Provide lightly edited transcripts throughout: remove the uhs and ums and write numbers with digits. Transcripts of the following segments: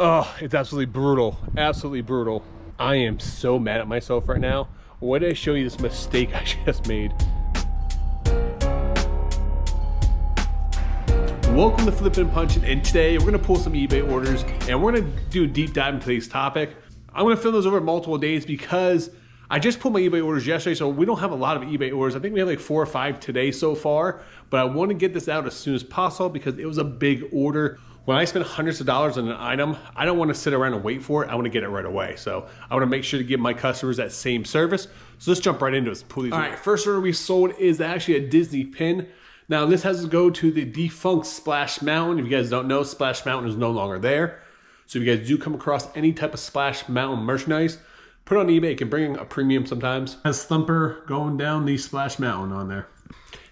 Oh, it's absolutely brutal. Absolutely brutal. I am so mad at myself right now. Why did I show you this mistake I just made? Welcome to Flipping and Punching, and today we're gonna pull some eBay orders and we're gonna do a deep dive into today's topic. I'm gonna film those over multiple days because I just pulled my eBay orders yesterday, so we don't have a lot of eBay orders. I think we have like 4 or 5 today so far, but I want to get this out as soon as possible because it was a big order. When I spend hundreds of dollars on an item, I don't want to sit around and wait for it. I want to get it right away. So I want to make sure to give my customers that same service. So let's jump right into it and pull these. All right, first order we sold is actually a Disney pin. Now this has to go to the defunct Splash Mountain. If you guys don't know, Splash Mountain is no longer there. So if you guys do come across any type of Splash Mountain merchandise, put it on eBay. It can bring a premium sometimes. Has Thumper going down the Splash Mountain on there.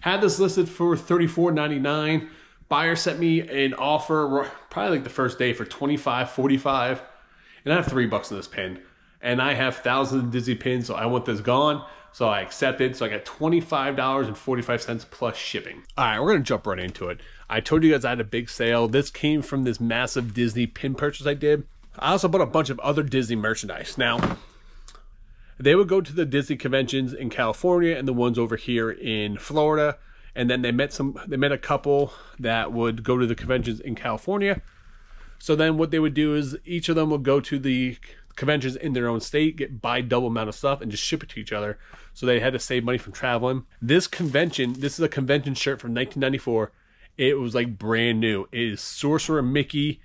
Had this listed for $34.99. Buyer sent me an offer probably like the first day for $25, $45. And I have $3 in this pin. And I have thousands of Disney pins, so I want this gone. So I accepted. So I got $25.45 plus shipping. All right, we're gonna jump right into it. I told you guys I had a big sale. This came from this massive Disney pin purchase I did. I also bought a bunch of other Disney merchandise. Now, they would go to the Disney conventions in California and the ones over here in Florida. And then they met a couple that would go to the conventions in California. So then what they would do is each of them would go to the conventions in their own state, buy double amount of stuff and just ship it to each other. So they had to save money from traveling. This is a convention shirt from 1994. It was like brand new. It is Sorcerer Mickey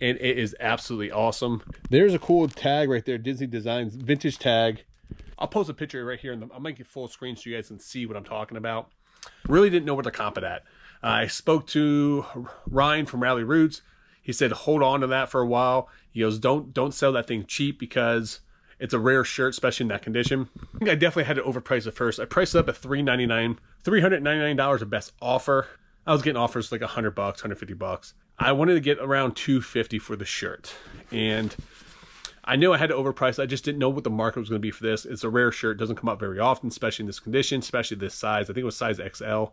and it is absolutely awesome. There's a cool tag right there, Disney Designs vintage tag. I'll post a picture right here. I'll make it full screen so you guys can see what I'm talking about. Really didn't know where to comp it at. I spoke to Ryan from Rally Roots. He said, hold on to that for a while. He goes, don't sell that thing cheap because it's a rare shirt, especially in that condition. I think I definitely had to overprice it first. I priced it up at $399 at best offer. I was getting offers like $100, $150. I wanted to get around $250 for the shirt. And I knew I had to overprice. I just didn't know what the market was going to be for this. It's a rare shirt. It doesn't come up very often, especially in this condition, especially this size. I think it was size XL,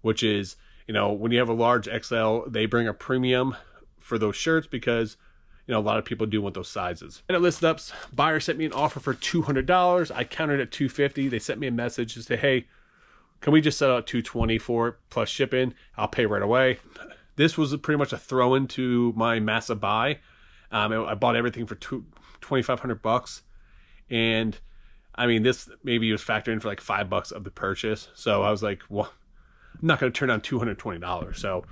which is, you know, when you have a large XL, they bring a premium for those shirts because, you know, a lot of people do want those sizes. And it listed up, buyer sent me an offer for $200. I countered at $250. They sent me a message to say, hey, can we just set out $220 for it plus shipping? I'll pay right away. This was pretty much a throw into my massive buy. I bought everything for $2,500, and I mean, this maybe was factored in for like $5 of the purchase. So I was like, well, I'm not going to turn down $220. So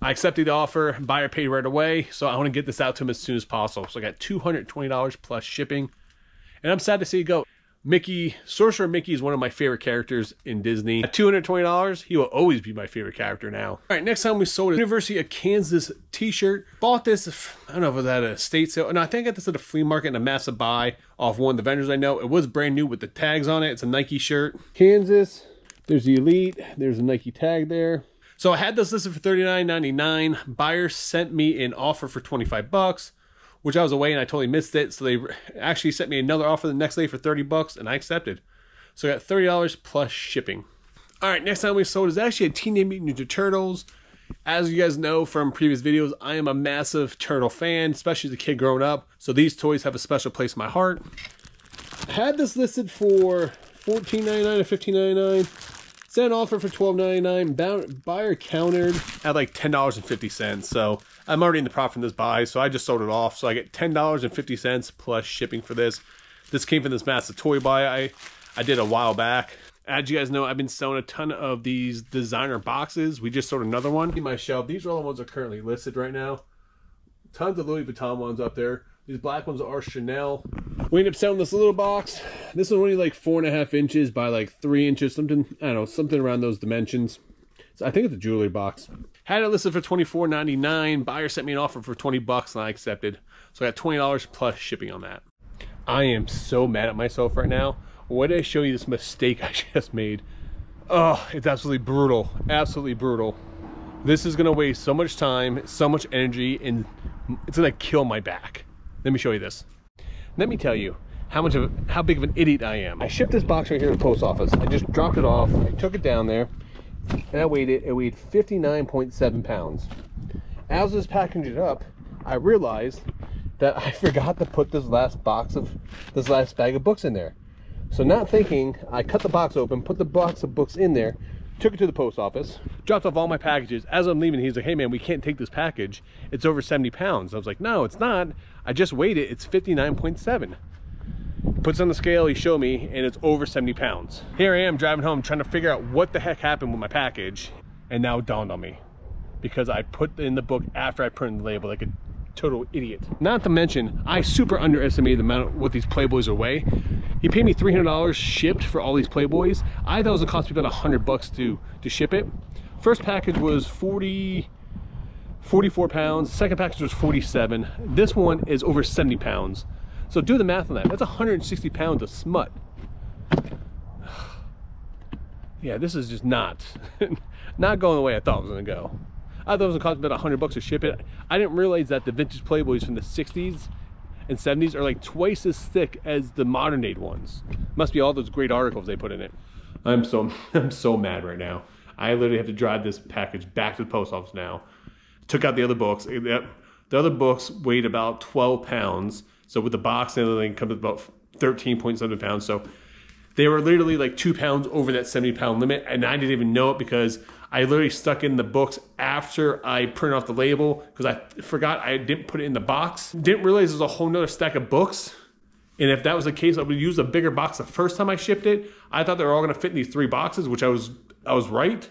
I accepted the offer. Buyer paid right away. So I want to get this out to him as soon as possible. So I got $220 plus shipping, and I'm sad to see it go. Sorcerer Mickey is one of my favorite characters in Disney. At $220, he will always be my favorite character now. All right, next time we sold a University of Kansas t-shirt. Bought this, I don't know if it was at a state sale. No, I think I got this at a flea market and a massive buy off one of the vendors I know. It was brand new with the tags on it. It's a Nike shirt. Kansas, there's the Elite. There's a Nike tag there. So I had this listed for $39.99. Buyer sent me an offer for $25. Which I was away and I totally missed it. So they actually sent me another offer the next day for $30 and I accepted. So I got $30 plus shipping. All right, next time we sold is actually a Teenage Mutant Ninja Turtles. As you guys know from previous videos, I am a massive turtle fan, especially as a kid growing up. So these toys have a special place in my heart. I had this listed for $14.99 or $15.99. Sent an offer for $12.99. Buyer countered at like $10.50. So I'm already in the profit from this buy, so I just sold it off. So I get $10.50 plus shipping for this. This came from this massive toy buy I did a while back. As you guys know, I've been selling a ton of these designer boxes. We just sold another one in my shelf. These are all the ones that are currently listed right now. Tons of Louis Vuitton ones up there. These black ones are Chanel. We ended up selling this little box. This was only like 4.5 inches by like 3 inches, something, I don't know, something around those dimensions. So I think it's a jewelry box. Had it listed for $24.99. Buyer sent me an offer for $20 and I accepted. So I got $20 plus shipping on that. I am so mad at myself right now. Why did I show you this mistake I just made? Oh, it's absolutely brutal. Absolutely brutal. This is gonna waste so much time, so much energy, and it's gonna kill my back. Let me show you this. Let me tell you how big of an idiot I am. I shipped this box right here to the post office. I just dropped it off. I took it down there, and I weighed it. It weighed 59.7 pounds. As I was packaging it up, I realized that I forgot to put this last bag of books in there. So not thinking, I cut the box open, put the box of books in there, took it to the post office, dropped off all my packages. As I'm leaving, he's like, hey man, we can't take this package. It's over 70 pounds. I was like, no, it's not. I just weighed it. It's 59.7. Puts on the scale, he showed me, and it's over 70 pounds. Here I am driving home trying to figure out what the heck happened with my package. And now it dawned on me, because I put in the book after I printed the label like a total idiot. Not to mention, I super underestimated the amount of what these Playboys are weigh. He paid me $300 shipped for all these Playboys. I thought it was gonna cost me about $100 to ship it. First package was 44 pounds. Second package was 47. This one is over 70 pounds. So do the math on that. That's 160 pounds of smut. Yeah, this is just not going the way I thought it was gonna go. I thought it was gonna cost me about $100 to ship it. I didn't realize that the vintage Playboys from the 60s and 70s are like twice as thick as the modern day ones. Must be all those great articles they put in it. I'm so mad right now. I literally have to drive this package back to the post office now. Took out the other books. The other books weighed about 12 pounds. So with the box and everything comes about 13.7 pounds. So they were literally like 2 pounds over that 70-pound limit, and I didn't even know it because I literally stuck in the books after I printed off the label because I forgot I didn't put it in the box. Didn't realize there's a whole nother stack of books. And if that was the case, I would use a bigger box the first time I shipped it. I thought they were all gonna fit in these 3 boxes, which I was right.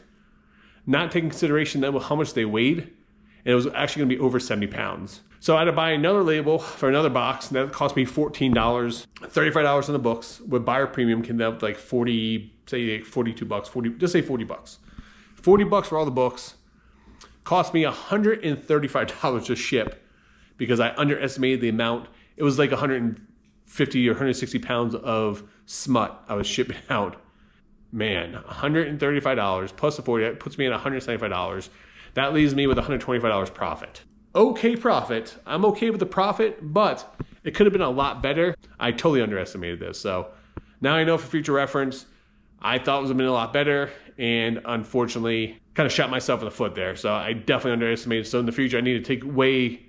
Not taking consideration that how much they weighed. And it was actually gonna be over 70 pounds. So I had to buy another label for another box, and that cost me $14, $35 on the books. With buyer premium came down to like 40, say $42, just say $40. $40 for all the books. Cost me $135 to ship because I underestimated the amount. It was like 150 or 160 pounds of smut I was shipping out. Man, $135 plus the 40, that puts me at $175. That leaves me with $125 profit. Okay profit. I'm okay with the profit, but it could have been a lot better. I totally underestimated this. So now I know for future reference, I thought it was going to be a lot better, and unfortunately kind of shot myself in the foot there. So I definitely underestimated. So in the future, I need to weigh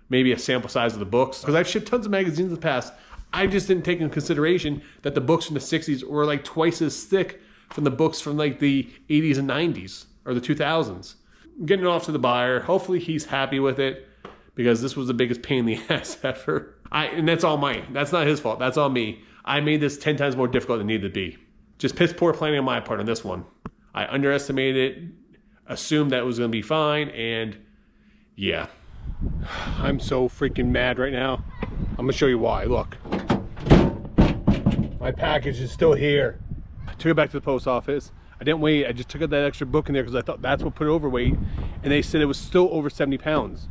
maybe a sample size of the books, because I've shipped tons of magazines in the past. I just didn't take into consideration that the books from the 60s were like twice as thick from the books from like the 80s and 90s or the 2000s. Getting it off to the buyer. Hopefully he's happy with it, because this was the biggest pain in the ass ever. And that's all mine. That's not his fault. That's all me. I made this 10 times more difficult than it needed to be. Just piss poor planning on my part on this one. I underestimated it, assumed that it was going to be fine, and yeah. I'm so freaking mad right now. I'm going to show you why. Look. My package is still here. I took it back to the post office. I didn't wait. I just took out that extra book in there because I thought that's what put it overweight, and they said it was still over 70 pounds.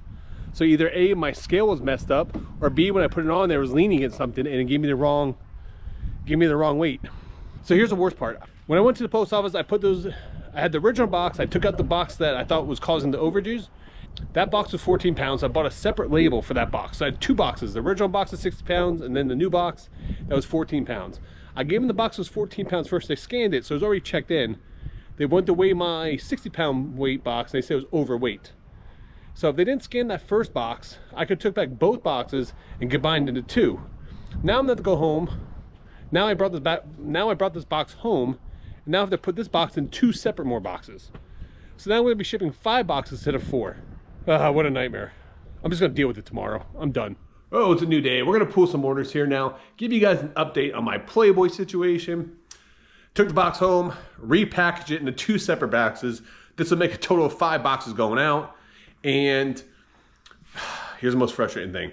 So either A, my scale was messed up, or B, when I put it on there, it was leaning against something and it gave me the wrong weight. So here's the worst part. When I went to the post office, I had the original box. I took out the box that I thought was causing the overages. That box was 14 pounds. I bought a separate label for that box. So I had 2 boxes. The original box is 60 pounds, and then the new box, that was 14 pounds. I gave them the box was 14 pounds first. They scanned it, so it was already checked in. They went to weigh my 60-pound weight box, and they said it was overweight. So if they didn't scan that first box, I could have took back both boxes and combined into 2. Now I'm going to have to go home. Now I brought this box home, and now I have to put this box in 2 separate more boxes. So now I'm going to be shipping 5 boxes instead of 4. What a nightmare. I'm just going to deal with it tomorrow. I'm done. Oh, it's a new day. We're going to pull some orders here now. Give you guys an update on my Playboy situation. Took the box home, repackaged it into 2 separate boxes. This will make a total of 5 boxes going out. And here's the most frustrating thing.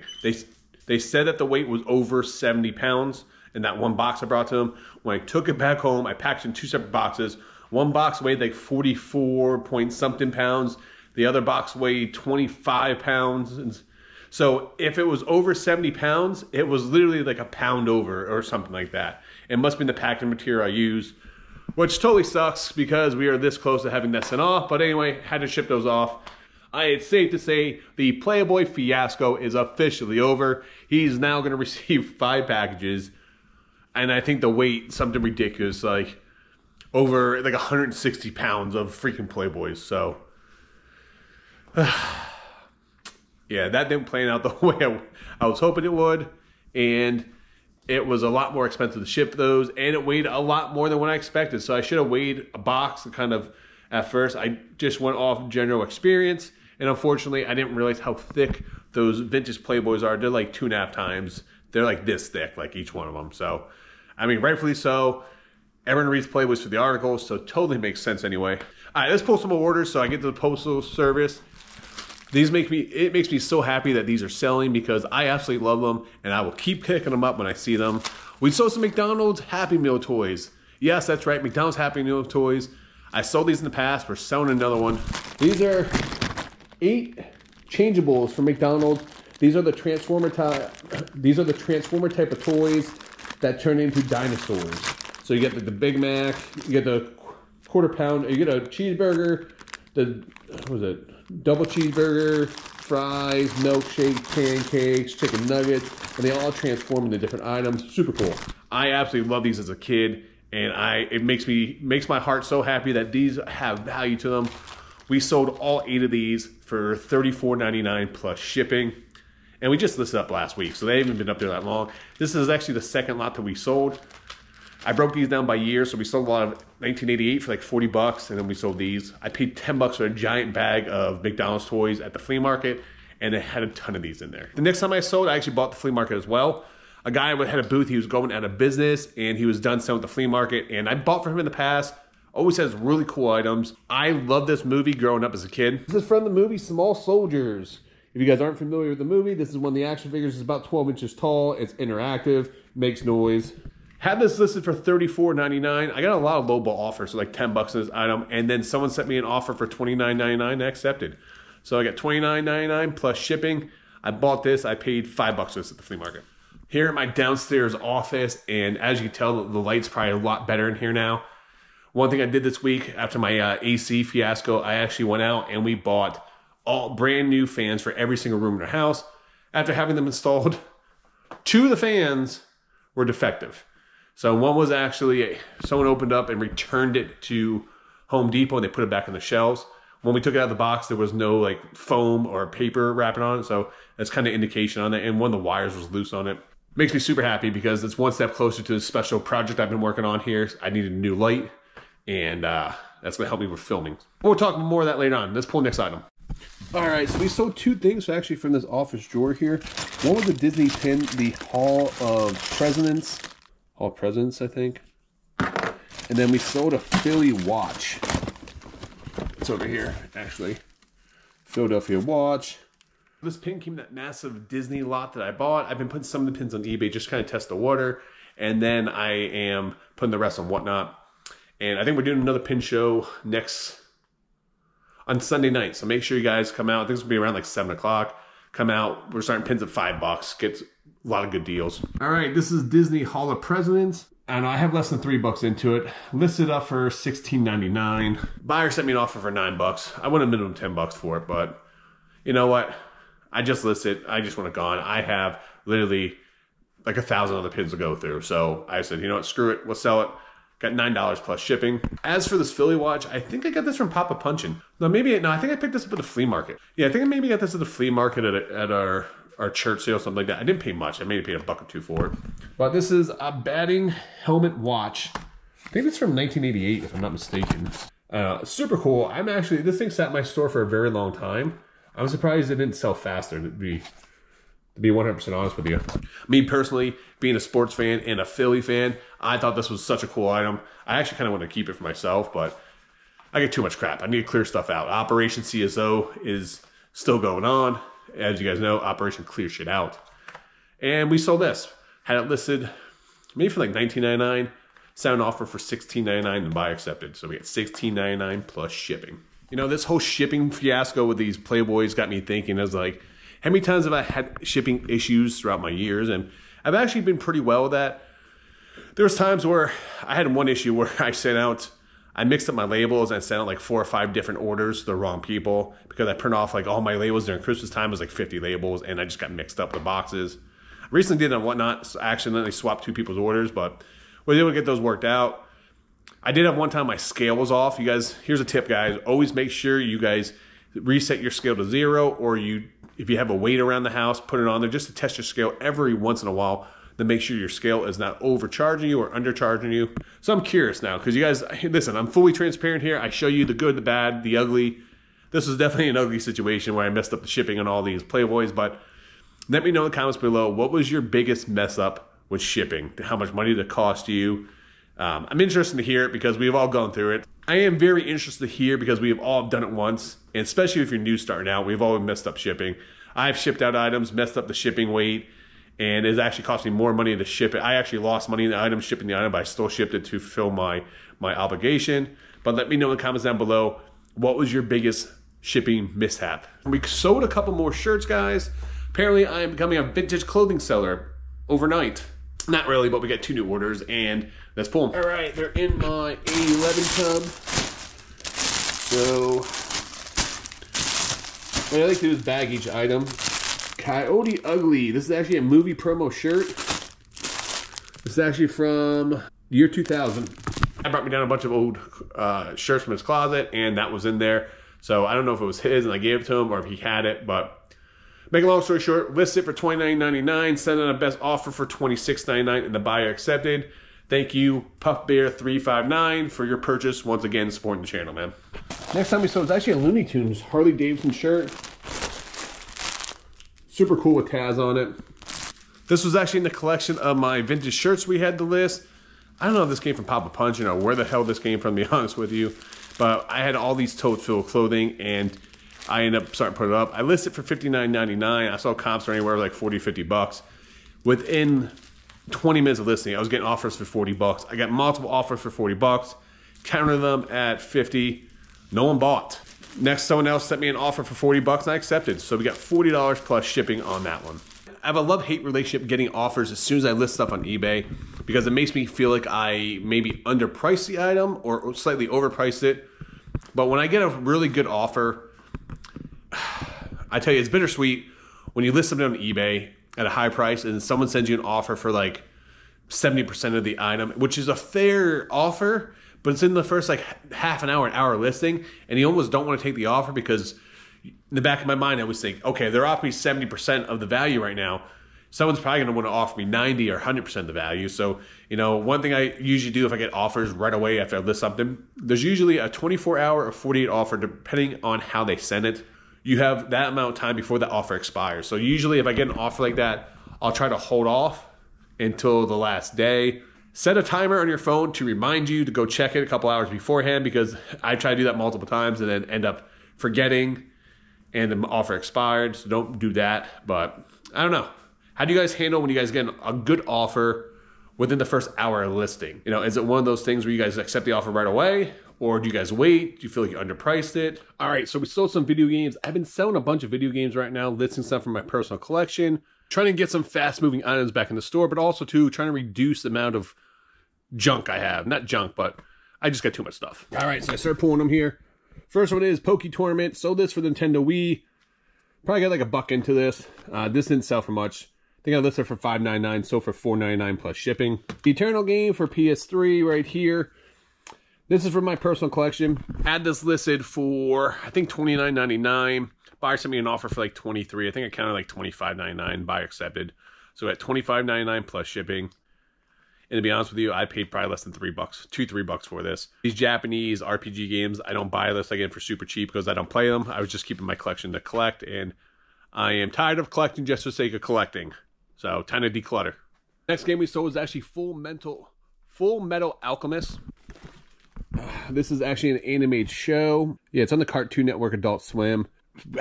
They said that the weight was over 70 pounds in that one box I brought to them. When I took it back home, I packaged it in 2 separate boxes. One box weighed like 44 point something pounds. The other box weighed 25 pounds. And so if it was over 70 pounds, it was literally like a pound over or something like that. It must have been the packaging material I used, which totally sucks because we are this close to having that sent off. But anyway, had to ship those off. It's safe to say the Playboy fiasco is officially over. He's now going to receive 5 packages. And I think the weight, something ridiculous, like over like 160 pounds of freaking Playboys. So Yeah, that didn't plan out the way I was hoping it would. And it was a lot more expensive to ship those, and it weighed a lot more than what I expected. So I should have weighed a box and kind of, at first, I just went off general experience. And unfortunately, I didn't realize how thick those vintage Playboys are. They're like 2.5 times. They're like this thick, like each one of them. So, I mean, rightfully so. Everyone reads Playboys for the articles, so it totally makes sense anyway. All right, let's pull some more orders. So I get to the postal service. It makes me so happy that these are selling because I absolutely love them and I will keep picking them up when I see them. We sold some McDonald's Happy Meal toys. Yes, that's right, McDonald's Happy Meal toys. I sold these in the past. We're selling another one. These are 8 changeables from McDonald's. These are the Transformer type of toys that turn into dinosaurs. So you get the Big Mac, you get the quarter pound, you get a cheeseburger, double cheeseburger, fries, milkshake, pancakes, chicken nuggets, and they all transform into different items. Super cool. I absolutely love these as a kid, and it makes my heart so happy that these have value to them. We sold all 8 of these for $34.99 plus shipping, and we just listed up last week, so they haven't been up there that long. This is actually the second lot that we sold. I broke these down by year, so we sold a lot of 1988 for like 40 bucks, and then we sold these. I paid 10 bucks for a giant bag of McDonald's toys at the flea market, and it had a ton of these in there. The next time I sold, I actually bought the flea market as well. A guy had a booth, he was going out of business, and he was done selling at the flea market, and I bought from him in the past. Always has really cool items. I love this movie growing up as a kid. This is from the movie Small Soldiers. If you guys aren't familiar with the movie, this is one of the action figures. It's about 12 inches tall. It's interactive, makes noise. Had this listed for $34.99. I got a lot of lowball offers, so like 10 bucks on this item, and then someone sent me an offer for $29.99. I accepted. So I got $29.99 plus shipping. I bought this. I paid 5 bucks for this at the flea market. Here at my downstairs office, and as you can tell, the light's probably a lot better in here now. One thing I did this week after my AC fiasco, I actually went out and we bought all brand new fans for every single room in our house. After having them installed, 2 of the fans were defective. So one was actually, someone opened up and returned it to Home Depot and they put it back on the shelves. When we took it out of the box, there was no like foam or paper wrapping on it. So that's kind of indication on it. And one of the wires was loose on it. Makes me super happy because it's one step closer to this special project I've been working on here. I needed a new light and that's gonna help me with filming. We'll talk more of that later on. Let's pull the next item. All right, so we sold 2 things actually from this office drawer here. One was the Disney pin, the Hall of Presidents, I think. And then we sold a Philly watch. It's over here, actually. Philadelphia watch. This pin came in that massive Disney lot that I bought. I've been putting some of the pins on eBay, just kind of test the water. And then I am putting the rest on Whatnot. And I think we're doing another pin show on Sunday night. So make sure you guys come out. I think it's gonna be around like 7 o'clock. Come out. We're starting pins at 5 bucks. Get a lot of good deals. All right, this is Disney Hall of Presidents. And I have less than 3 bucks into it. Listed up for $16.99. Buyer sent me an offer for 9 bucks. I want a minimum 10 bucks for it, but you know what? I just listed. I just want it gone. I have literally like 1,000 other pins to go through. So I said, you know what? Screw it. We'll sell it. Got $9 plus shipping. As for this Philly watch, I think I got this from PickingAndPunching. No, I think I picked this up at the flea market. Yeah, I think I maybe got this at the flea market at our church sale, something like that. I didn't pay much. I maybe paid $1 or $2 for it. But this is a batting helmet watch. I think it's from 1988, if I'm not mistaken. Super cool. This thing sat in my store for a very long time. I'm surprised it didn't sell faster, to be 100% honest with you. Me personally, being a sports fan and a Philly fan, I thought this was such a cool item. I actually kind of want to keep it for myself, but I get too much crap. I need to clear stuff out. Operation CSO is still going on. As you guys know, Operation Clear Shit Out. And we sold this. Had it listed maybe for like $19.99. Sound offer for $16.99 and buy accepted. So we got $16.99 plus shipping. You know, this whole shipping fiasco with these Playboys got me thinking. I was like, how many times have I had shipping issues throughout my years? And I've actually been pretty well with that. There was times where I had one issue where I mixed up my labels and sent out like 4 or 5 different orders to the wrong people because I print off like all my labels during Christmas time. It was like 50 labels and I just got mixed up the boxes. I recently did it on Whatnot. So I accidentally swapped 2 people's orders, but was able to get those worked out. I did have one time my scale was off. You guys, here's a tip, guys. Always make sure you guys reset your scale to 0 or you if you have a weight around the house, put it on there just to test your scale every once in a while to make sure your scale is not overcharging you or undercharging you. So I'm curious now, because you guys, listen, I'm fully transparent here. I show you the good, the bad, the ugly. This was definitely an ugly situation where I messed up the shipping on all these Playboys, but let me know in the comments below, what was your biggest mess up with shipping? How much money did it cost you? I'm interested to hear it because we've all gone through it. I am very interested to hear because we have all done it once, and especially if you're new starting out, we've all messed up shipping. I've shipped out items, messed up the shipping weight, and it's actually cost me more money to ship it. I actually lost money in the item, shipping the item, but I still shipped it to fulfill my obligation. But let me know in the comments down below, what was your biggest shipping mishap? We sold a couple more shirts, guys. Apparently, I am becoming a vintage clothing seller overnight. Not really, but we got 2 new orders, and let's pull them. All right, they're in my A11 tub. So, what I like to do is bag each item. Coyote Ugly. This is actually a movie promo shirt. This is actually from year 2000. I brought me down a bunch of old shirts from his closet, and that was in there. So I don't know if it was his and I gave it to him or if he had it, but make a long story short, list it for $29.99, send out a best offer for $26.99, and the buyer accepted. Thank you, PuffBear359, for your purchase. Once again, supporting the channel, man. Next time we saw, it's actually a Looney Tunes Harley Davidson shirt. Super cool with Taz on it. This was actually in the collection of my vintage shirts we had to list. I don't know if this came from Papa Punch or where the hell this came from, to be honest with you. But I had all these totes filled with clothing, and I ended up starting to put it up. I listed for $59.99. I saw comps for anywhere like 40, 50 bucks. Within 20 minutes of listing, I was getting offers for 40 bucks. I got multiple offers for 40 bucks. Counted them at 50. No one bought. Next, someone else sent me an offer for 40 bucks and I accepted. So we got $40 plus shipping on that one. I have a love-hate relationship getting offers as soon as I list stuff on eBay because it makes me feel like I maybe underpriced the item or slightly overpriced it. But when I get a really good offer, I tell you, it's bittersweet when you list something on eBay at a high price and someone sends you an offer for like 70% of the item, which is a fair offer, but it's in the first like half an hour listing, and you almost don't want to take the offer because in the back of my mind, I always think, okay, they're offering me 70% of the value right now. Someone's probably going to want to offer me 90 or 100% of the value. So, you know, one thing I usually do if I get offers right away after I list something, there's usually a 24-hour or 48 offer depending on how they send it. You have that amount of time before the offer expires. So usually if I get an offer like that, I'll try to hold off until the last day. Set a timer on your phone to remind you to go check it a couple hours beforehand because I try to do that multiple times and then end up forgetting and the offer expired. So don't do that. But I don't know. How do you guys handle when you guys get a good offer within the first hour of listing? You know, is it one of those things where you guys accept the offer right away? Or do you guys wait? Do you feel like you underpriced it? All right, so we sold some video games. I've been selling a bunch of video games right now, listing stuff from my personal collection, trying to get some fast-moving items back in the store, but also, too, trying to reduce the amount of junk I have. Not junk, but I just got too much stuff. All right, so I started pulling them here. First one is Poke Tournament. Sold this for the Nintendo Wii. Probably got like $1 into this. This didn't sell for much. I think I listed for $5.99, sold for $4.99 plus shipping. The Eternal game for PS3 right here. This is from my personal collection. Had this listed for, I think, $29.99. Buyer sent me an offer for like $23. I think I counted like $25.99. Buyer accepted. So at $25.99 plus shipping. And to be honest with you, I paid probably less than $3, $2-3 for this. These Japanese RPG games, I don't buy this again for super cheap because I don't play them. I was just keeping my collection to collect, and I am tired of collecting just for the sake of collecting. So time to declutter. Next game we sold was actually Full Metal Alchemist. This is actually an animated show. Yeah, it's on the Cartoon Network Adult Swim.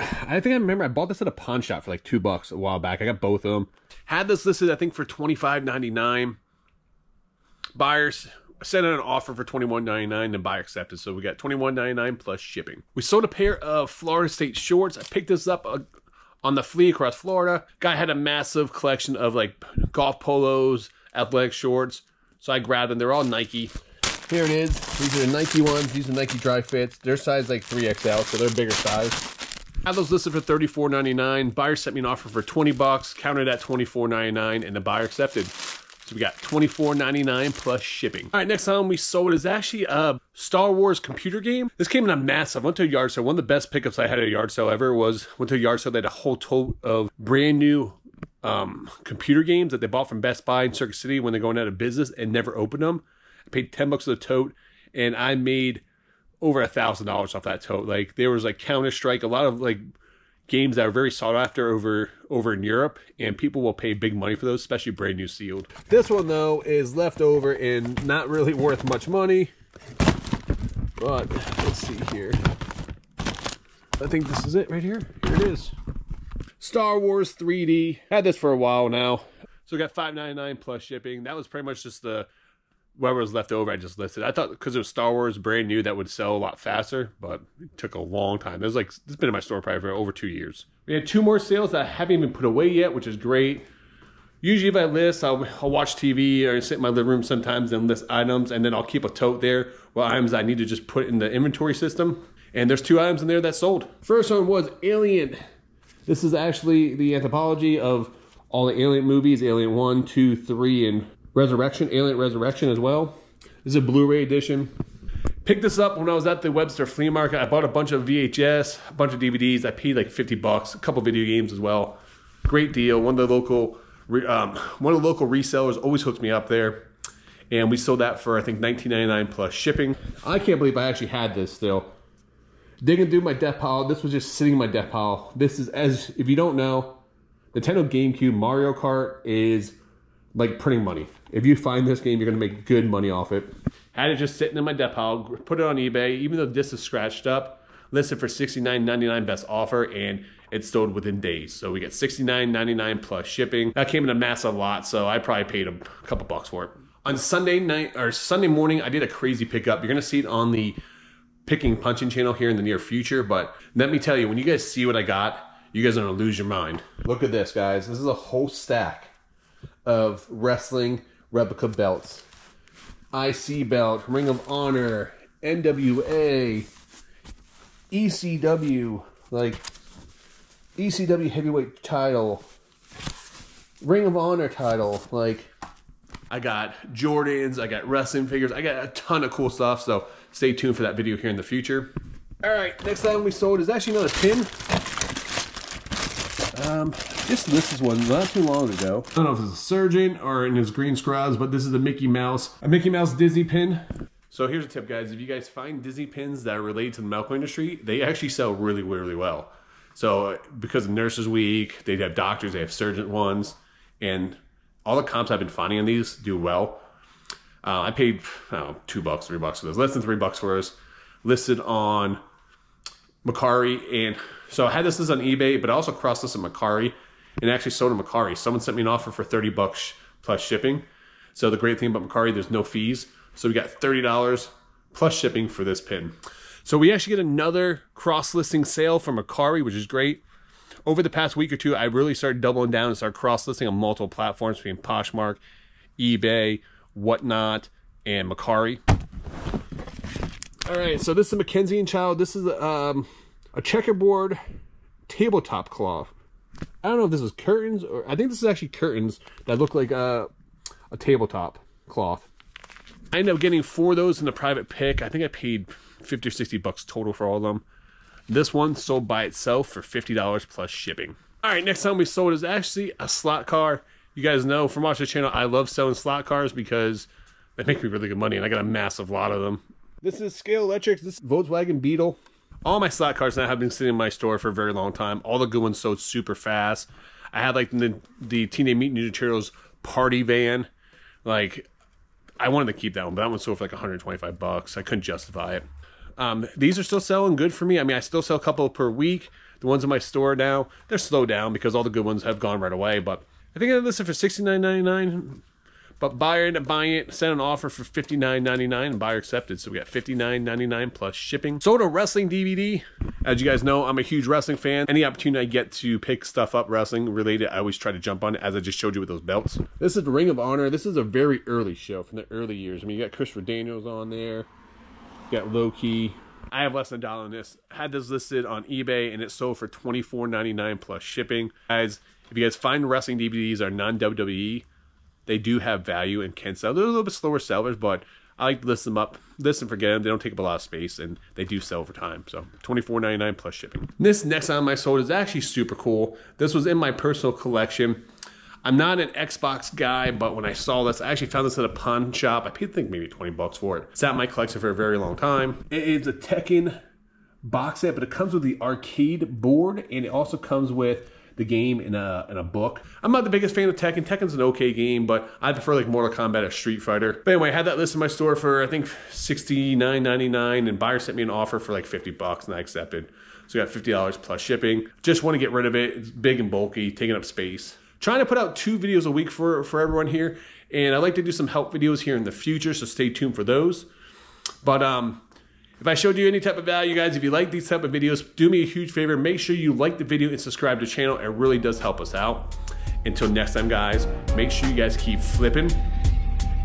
I think I remember I bought this at a pawn shop for like $2 a while back. I got both of them. Had this listed, I think, for $25.99. Buyers sent out an offer for $21.99 and buyer accepted. So we got $21.99 plus shipping. We sold a pair of Florida State shorts. I picked this up on the flea across Florida. Guy had a massive collection of like golf polos, athletic shorts. So I grabbed them. They're all Nike. Here it is. These are the Nike ones. These are Nike Dry Fits. They're size like 3XL, so they're bigger size. Had those listed for $34.99. Buyer sent me an offer for $20. Counted at $24.99, and the buyer accepted. So we got $24.99 plus shipping. All right, next time we sold is actually a Star Wars computer game. This came in a massive. Went to a yard sale. One of the best pickups I had at a yard sale ever was went to a yard sale. They had a whole tote of brand new computer games that they bought from Best Buy in Circuit City when they're going out of business and never opened them. I paid $10 for the tote, and I made over $1,000 off that tote. Like there was like Counter-Strike, a lot of like games that are very sought after over in Europe, and people will pay big money for those, especially brand new sealed. This one though is left over and not really worth much money, but let's see here. I think this is it right here. Here it is. Star Wars 3D. Had this for a while now. So we got $5.99 plus shipping. That was pretty much just the whatever was left over I just listed. I thought because it was Star Wars brand new that would sell a lot faster, but it took a long time. It was like, it's been in my store probably for over 2 years. We had 2 more sales that I haven't even put away yet, which is great. Usually if I list, I'll watch TV or sit in my living room sometimes and list items, and then I'll keep a tote there with items I need to just put in the inventory system. And there's 2 items in there that sold. First one was Alien. This is actually the anthology of all the Alien movies, Alien 1, 2, 3, and Resurrection, Alien Resurrection as well. This is a Blu-ray edition. Picked this up when I was at the Webster flea market. I bought a bunch of VHS, a bunch of DVDs. I paid like $50, a couple video games as well. Great deal. One of the local resellers always hooks me up there, and we sold that for I think $19.99 plus shipping. I can't believe I actually had this still. Digging through my death pile. This was just sitting in my death pile. This is, as if you don't know, Nintendo GameCube Mario Kart is like printing money. If you find this game, you're gonna make good money off it. Had it just sitting in my death pile, put it on eBay, even though this is scratched up, listed for $69.99 best offer, and it sold within days. So we get $69.99 plus shipping. That came in a massive lot, so I probably paid a couple bucks for it. On Sunday night, or Sunday morning, I did a crazy pickup. You're gonna see it on the Picking Punching channel here in the near future, but let me tell you, when you guys see what I got, you guys are gonna lose your mind. Look at this, guys. This is a whole stack of wrestling replica belts. IC belt, Ring of Honor, NWA, ECW, like ECW heavyweight title, Ring of Honor title. Like, I got Jordans, I got wrestling figures, I got a ton of cool stuff, so stay tuned for that video here in the future. All right, next item we sold is actually another pin. Just this one not too long ago. I don't know if it's a surgeon or in his green scrubs, but this is a Mickey Mouse Disney pin. So here's a tip, guys. If you guys find Disney pins that are related to the medical industry, they actually sell really, really well. So because of Nurses Week, they have doctors, they have surgeon ones, and all the comps I've been finding on these do well. I paid, I don't know, $2, $3 for this. Less than $3 for this. Listed on Macari, and so I had this on eBay, but I also crossed this on Macari and actually sold on Macari. Someone sent me an offer for $30 plus shipping. So the great thing about Macari, there's no fees. So we got $30 plus shipping for this pin. So we actually get another cross-listing sale from Macari, which is great. Over the past week or two, I really started doubling down and started cross-listing on multiple platforms between Poshmark, eBay, Whatnot, and Macari. All right, so this is Mackenzie and Child. This is a checkerboard tabletop cloth. I don't know if this is curtains, or I think this is actually curtains that look like a tabletop cloth. I ended up getting 4 of those in the private pick. I think I paid $50 or $60 total for all of them. This one sold by itself for $50 plus shipping. All right, next time we sold is actually a slot car. You guys know from watching the channel, I love selling slot cars because they make me really good money, and I got a massive lot of them. This is Scale Electric. This is Volkswagen Beetle. All my slot cars now have been sitting in my store for a very long time. All the good ones sold super fast. I had like the Teenage Mutant Ninja Turtles party van. Like, I wanted to keep that one, but that one sold for like $125. I couldn't justify it. These are still selling good for me. I mean, I still sell a couple per week. The ones in my store now, they're slowed down because all the good ones have gone right away. But I think I listed for $69.99. But buyer ended up buying it, sent an offer for $59.99, and buyer accepted. So we got $59.99 plus shipping. Sold a wrestling DVD. As you guys know, I'm a huge wrestling fan. Any opportunity I get to pick stuff up wrestling related, I always try to jump on it, as I just showed you with those belts. This is the Ring of Honor. This is a very early show from the early years. I mean, you got Christopher Daniels on there. You got Loki. I have less than $1 on this. I had this listed on eBay, and it sold for $24.99 plus shipping. Guys, if you guys find wrestling DVDs are non-WWE, they do have value and can sell. They're a little bit slower sellers, but I like to list them up, list and forget them. They don't take up a lot of space, and they do sell over time. So $24.99 plus shipping. This next item I sold is actually super cool. This was in my personal collection. I'm not an Xbox guy, but when I saw this, I actually found this at a pawn shop. I paid, I think, maybe 20 bucks for it. Sat in my collection for a very long time. It's a Tekken box set, but it comes with the arcade board, and it also comes with the game in a book. I'm not the biggest fan of Tekken. Tekken's an okay game, but I prefer like Mortal Kombat or Street Fighter. But anyway, I had that list in my store for, I think, $69.99, and buyer sent me an offer for like 50 bucks, and I accepted. So I got $50 plus shipping. Just want to get rid of it. It's big and bulky, taking up space. Trying to put out 2 videos a week for everyone here, and I'd like to do some help videos here in the future, so stay tuned for those. But if I showed you any type of value, guys, if you like these type of videos, do me a huge favor. Make sure you like the video and subscribe to the channel. It really does help us out. Until next time, guys, make sure you guys keep flipping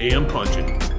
and punching.